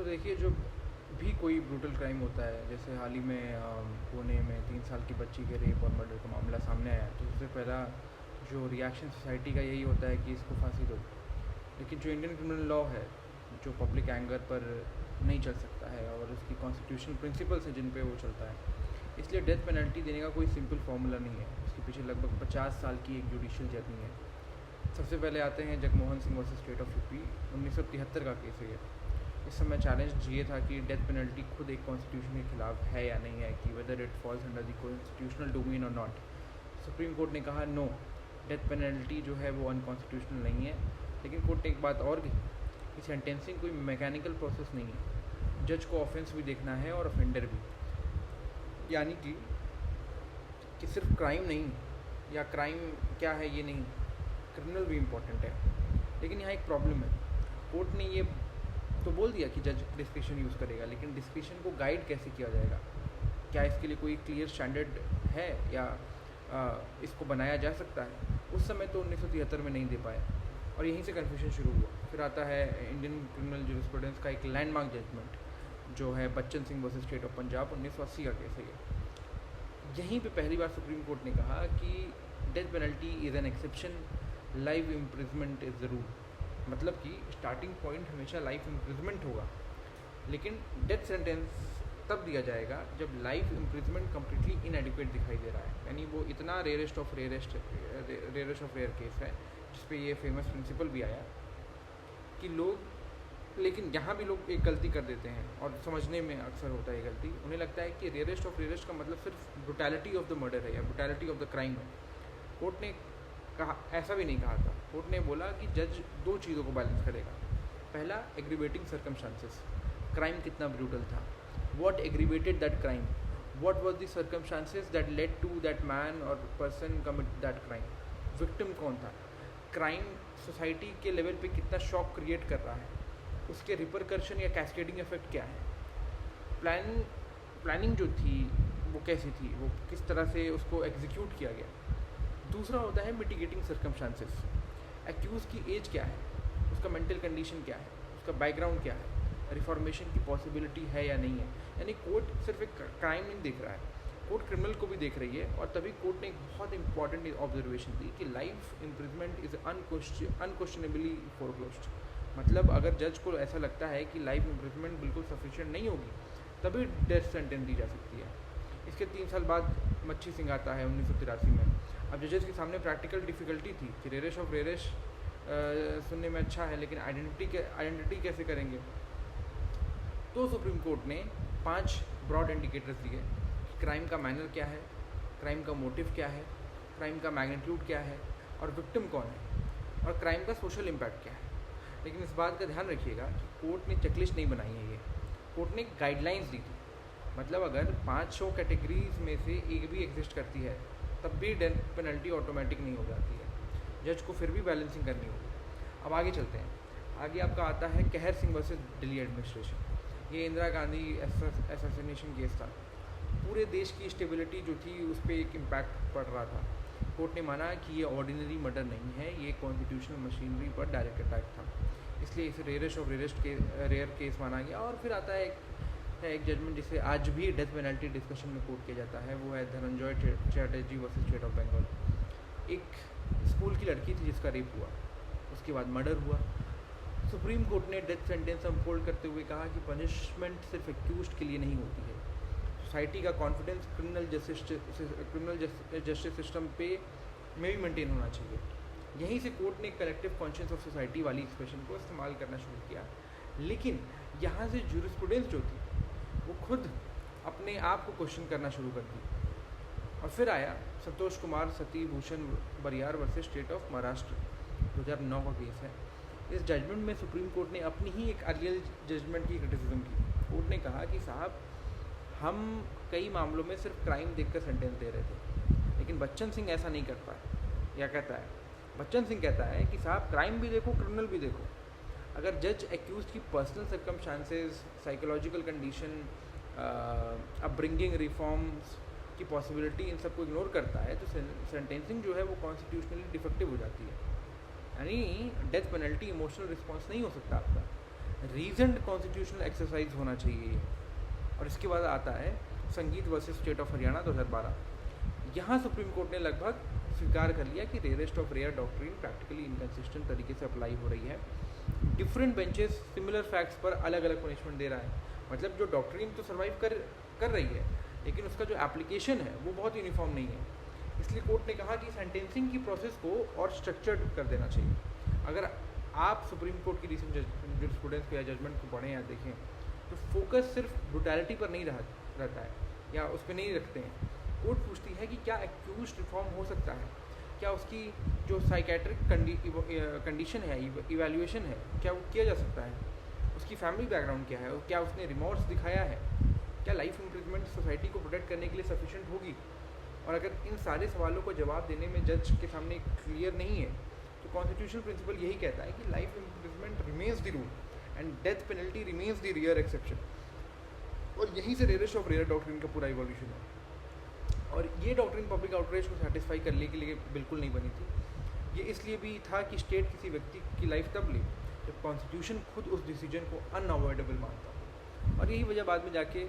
तो देखिए, जो भी कोई ब्रूटल क्राइम होता है, जैसे हाल ही में पुणे में 3 साल की बच्ची के रेप और मर्डर का मामला सामने आया, तो सबसे पहला जो रिएक्शन सोसाइटी का यही होता है कि इसको फांसी दो। लेकिन जो इंडियन क्रिमिनल लॉ है, जो पब्लिक एंगर पर नहीं चल सकता है और उसकी कॉन्स्टिट्यूशनल प्रिंसिपल्स हैं जिन पे वो चलता है, इसलिए डेथ पेनल्टी देने का कोई सिंपल फार्मूला नहीं है। उसके पीछे लगभग 50 साल की एक जुडिशियल जर्नी है। सबसे पहले आते हैं Jagmohan Singh versus state of UP, 1973 का केस है ये। इस समय चैलेंज ये था कि डेथ पेनल्टी खुद एक कॉन्स्टिट्यूशन के खिलाफ है या नहीं है, कि whether it falls under the constitutional domain और नॉट। सुप्रीम कोर्ट ने कहा नो, डेथ पेनल्टी जो है वो अनकॉन्स्टिट्यूशनल नहीं है। लेकिन कोर्ट ने एक बात और कही कि सेंटेंसिंग कोई मैकेनिकल प्रोसेस नहीं है, जज को ऑफेंस भी देखना है और ऑफेंडर भी। यानी कि सिर्फ क्राइम नहीं, या क्राइम क्या है ये नहीं, क्रिमिनल भी इम्पॉर्टेंट है। लेकिन यहाँ एक प्रॉब्लम है। कोर्ट ने ये तो बोल दिया कि जज डिस्क्रिप्शन यूज़ करेगा, लेकिन डिस्क्रिप्शन को गाइड कैसे किया जाएगा? क्या इसके लिए कोई क्लियर स्टैंडर्ड है, या इसको बनाया जा सकता है? उस समय तो 1973 में नहीं दे पाए, और यहीं से कन्फ्यूजन शुरू हुआ। फिर आता है इंडियन क्रिमिनल जूरिस्प्रूडेंस का एक लैंडमार्क जजमेंट, जो है Bachchan Singh versus state of Punjab, 1980 का केस है ये। यहीं पे पहली बार सुप्रीम कोर्ट ने कहा कि death penalty is an exception, life imprisonment is the rule. मतलब कि स्टार्टिंग पॉइंट हमेशा लाइफ इम्प्रिजमेंट होगा, लेकिन डेथ सेंटेंस तब दिया जाएगा जब लाइफ इम्प्रिजमेंट कम्प्लीटली इनएडिक्वेट दिखाई दे रहा है। यानी वो इतना रेयरेस्ट ऑफ रेयर केस है, जिस पे ये फेमस प्रिंसिपल भी आया कि लोग, लेकिन यहाँ भी लोग एक गलती कर देते हैं, और समझने में अक्सर होता है ये गलती। उन्हें लगता है कि रेयरेस्ट ऑफ रेयरेस्ट का मतलब सिर्फ ब्रुटैलिटी ऑफ द मर्डर है या ब्रुटैलिटी ऑफ द क्राइम है। कोर्ट ने कहा, ऐसा भी नहीं कहा था। कोर्ट ने बोला कि जज दो चीज़ों को बैलेंस करेगा। पहला, एग्रीवेटिंग सर्कमस्टांसेस, क्राइम कितना ब्रूटल था, what aggravated that crime, what was the circumstances that led to that man और person commit that crime, victim कौन था, क्राइम सोसाइटी के लेवल पे कितना शॉक क्रिएट कर रहा है, उसके रिपरकर्शन या कैस्केडिंग इफेक्ट क्या है, प्लानिंग जो थी वो कैसी थी, वो किस तरह से उसको एग्जीक्यूट किया गया। दूसरा होता है मिटिगेटिंग सर्कमस्टांसेस, एक्यूज़ की एज क्या है, उसका मेंटल कंडीशन क्या है, उसका बैकग्राउंड क्या है, रिफॉर्मेशन की पॉसिबिलिटी है या नहीं है। यानी कोर्ट सिर्फ एक क्राइम नहीं देख रहा है, कोर्ट क्रिमिनल को भी देख रही है। और तभी कोर्ट ने एक बहुत इंपॉर्टेंट ऑब्जर्वेशन दी कि लाइफ इम्प्रिजमेंट इज़ अनक्वेश्चनेबली फोरक्लोज्ड। मतलब अगर जज को ऐसा लगता है कि लाइफ इम्प्रिजमेंट बिल्कुल सफिशिएंट नहीं होगी, तभी डेथ सेंटेंस दी जा सकती है। इसके 3 साल बाद मच्छी सिंह आता है 1983 में। अब जजेस के सामने प्रैक्टिकल डिफ़िकल्टी थी कि रेयरेस्ट ऑफ रेयरेस्ट सुनने में अच्छा है, लेकिन आइडेंटिटी कैसे करेंगे? तो सुप्रीम कोर्ट ने 5 ब्रॉड इंडिकेटर्स दिए कि क्राइम का मैनर क्या है, क्राइम का मोटिव क्या है, क्राइम का मैग्नीट्यूड क्या है, और विक्टिम कौन है, और क्राइम का सोशल इम्पैक्ट क्या है। लेकिन इस बात का ध्यान रखिएगा कि कोर्ट ने चेकलिस्ट नहीं बनाई है, ये कोर्ट ने गाइडलाइंस दी थी। मतलब अगर 500 कैटेगरीज में से एक भी एग्जिस्ट करती है, तब भी डेथ पेनल्टी ऑटोमेटिक नहीं हो जाती है, जज को फिर भी बैलेंसिंग करनी होगी। अब आगे चलते हैं। आगे आपका आता है कहर सिंह वर्सेस दिल्ली एडमिनिस्ट्रेशन। ये इंदिरा गांधी असैसिनेशन केस था। पूरे देश की स्टेबिलिटी जो थी उस पर एक इम्पैक्ट पड़ रहा था। कोर्ट ने माना कि ये ऑर्डिनरी मर्डर नहीं है, ये कॉन्स्टिट्यूशनल मशीनरी पर डायरेक्ट अटैक था, इसलिए इसे रेयरेस्ट ऑफ रेयर केस माना गया। और फिर आता है एक जजमेंट जिसे आज भी डेथ पेनल्टी डिस्कशन में कोर्ट किया जाता है, वो है Dhananjoy Chatterjee versus state of Bengal. एक स्कूल की लड़की थी जिसका रेप हुआ, उसके बाद मर्डर हुआ। सुप्रीम कोर्ट ने डेथ सेंटेंस अपहोल्ड करते हुए कहा कि पनिशमेंट सिर्फ एक्यूज्ड के लिए नहीं होती है, सोसाइटी का कॉन्फिडेंस क्रिमिनल जस्टिस सिस्टम पे में भी मेंटेन होना चाहिए। यहीं से कोर्ट ने कलेक्टिव कॉन्शियंस ऑफ सोसाइटी वाली एक्सप्रेशन को इस्तेमाल करना शुरू किया। लेकिन यहाँ से जूरिस्प्रूडेंस जो थी वो खुद अपने आप को क्वेश्चन करना शुरू कर दी। और फिर आया संतोष कुमार सती भूषण बरियार वर्सेस स्टेट ऑफ महाराष्ट्र, 2009 का केस है। इस जजमेंट में सुप्रीम कोर्ट ने अपनी ही एक अर्लियर जजमेंट की क्रिटिसिज्म की। कोर्ट ने कहा कि साहब, हम कई मामलों में सिर्फ क्राइम देखकर सेंटेंस दे रहे थे, लेकिन बच्चन सिंह ऐसा नहीं करता है। या कहता है, बच्चन सिंह कहता है कि साहब क्राइम भी देखो, क्रिमिनल भी देखो। अगर जज एक्यूज की personal circumstances, psychological condition, upbringing, reforms की पॉसिबिलिटी, इन सबको इग्नोर करता है, तो सेंटेंसिंग जो है वो कॉन्स्टिट्यूशनली डिफेक्टिव हो जाती है। यानी डेथ पेनल्टी इमोशनल रिस्पॉन्स नहीं हो सकता आपका। रीजनड कॉन्स्टिट्यूशनल एक्सरसाइज होना चाहिए ये। और इसके बाद आता है संगीत वर्सेस स्टेट ऑफ हरियाणा 2012। यहाँ सुप्रीम कोर्ट ने लगभग स्वीकार कर लिया कि rarest of rare doctrine practically inconsistent तरीके से अप्लाई हो रही है। डिफरेंट बेंचेस सिमिलर फैक्ट्स पर अलग अलग पनिशमेंट दे रहा है। मतलब जो डॉक्ट्रिन तो सर्वाइव कर रही है, लेकिन उसका जो एप्लीकेशन है वो बहुत यूनिफॉर्म नहीं है। इसलिए कोर्ट ने कहा कि सेंटेंसिंग की प्रोसेस को और स्ट्रक्चर्ड कर देना चाहिए। अगर आप सुप्रीम कोर्ट की रिसेंट जूरिस्प्रूडेंस को या जजमेंट को पढ़ें या देखें, तो फोकस सिर्फ ब्रुटैलिटी पर नहीं रहता है या उस पर नहीं रखते हैं। कोर्ट पूछती है कि क्या एक्यूज रिफॉर्म हो सकता है, क्या उसकी जो साइकेट्रिक कंडीशन है, इवैल्यूएशन है, क्या वो किया जा सकता है, उसकी फैमिली बैकग्राउंड क्या है, क्या उसने रिमोर्स दिखाया है, क्या लाइफ इम्प्रिजमेंट सोसाइटी को प्रोटेक्ट करने के लिए सफिशिएंट होगी। और अगर इन सारे सवालों को जवाब देने में जज के सामने क्लियर नहीं है, तो कॉन्स्टिट्यूशनल प्रिंसिपल यही कहता है कि life imprisonment remains the rule and death penalty remains the rare exception. और यहीं से रेयरेस्ट ऑफ रेयर डॉक्ट्रिन का पूरा इवोल्यूशन है। और ये डॉक्ट्रिन पब्लिक आउटरीच को सेटिस्फाई करने के लिए बिल्कुल नहीं बनी थी। ये इसलिए भी था कि स्टेट किसी व्यक्ति की लाइफ तब ले जब कॉन्स्टिट्यूशन खुद उस डिसीजन को अनअवॉइडेबल मानता हो। और यही वजह बाद में जाके